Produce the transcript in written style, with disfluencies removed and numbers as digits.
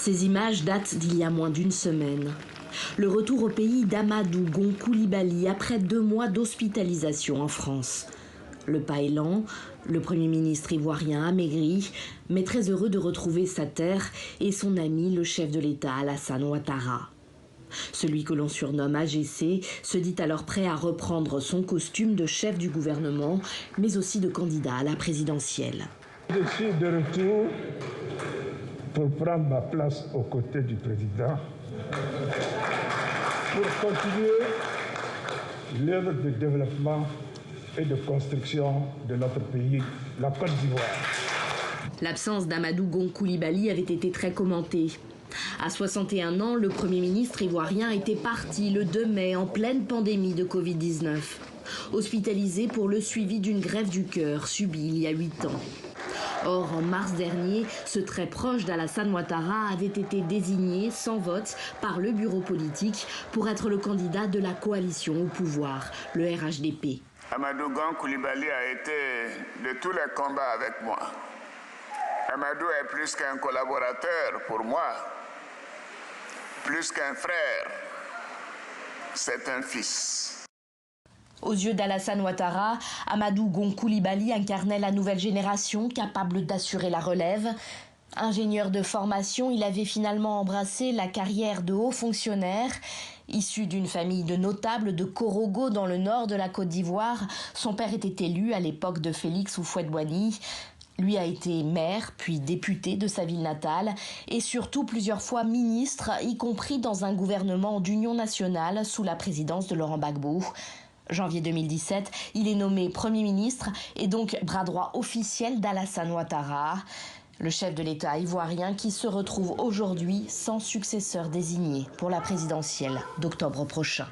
Ces images datent d'il y a moins d'une semaine. Le retour au pays d'Amadou Gon Coulibaly après 2 mois d'hospitalisation en France. Le pas est lent, le Premier ministre ivoirien amaigri, mais très heureux de retrouver sa terre et son ami, le chef de l'État Alassane Ouattara. Celui que l'on surnomme AGC se dit alors prêt à reprendre son costume de chef du gouvernement, mais aussi de candidat à la présidentielle. Je suis de retour pour prendre ma place aux côtés du président, pour continuer l'œuvre de développement et de construction de notre pays, la Côte d'Ivoire. L'absence d'Amadou Gon Coulibaly avait été très commentée. À 61 ans, le Premier ministre ivoirien était parti le 2 mai en pleine pandémie de Covid-19, hospitalisé pour le suivi d'une greffe du cœur subie il y a 8 ans. Or, en mars dernier, ce très proche d'Alassane Ouattara avait été désigné sans vote par le bureau politique pour être le candidat de la coalition au pouvoir, le RHDP. Amadou Gon Coulibaly a été de tous les combats avec moi. Amadou est plus qu'un collaborateur pour moi, plus qu'un frère, c'est un fils. Aux yeux d'Alassane Ouattara, Amadou Gon Coulibaly incarnait la nouvelle génération capable d'assurer la relève. Ingénieur de formation, il avait finalement embrassé la carrière de haut fonctionnaire. Issu d'une famille de notables de Korogo dans le nord de la Côte d'Ivoire, son père était élu à l'époque de Félix Houphouët-Boigny. Lui a été maire, puis député de sa ville natale et surtout plusieurs fois ministre, y compris dans un gouvernement d'union nationale sous la présidence de Laurent Gbagbo. Janvier 2017, il est nommé Premier ministre et donc bras droit officiel d'Alassane Ouattara, le chef de l'État ivoirien qui se retrouve aujourd'hui sans successeur désigné pour la présidentielle d'octobre prochain.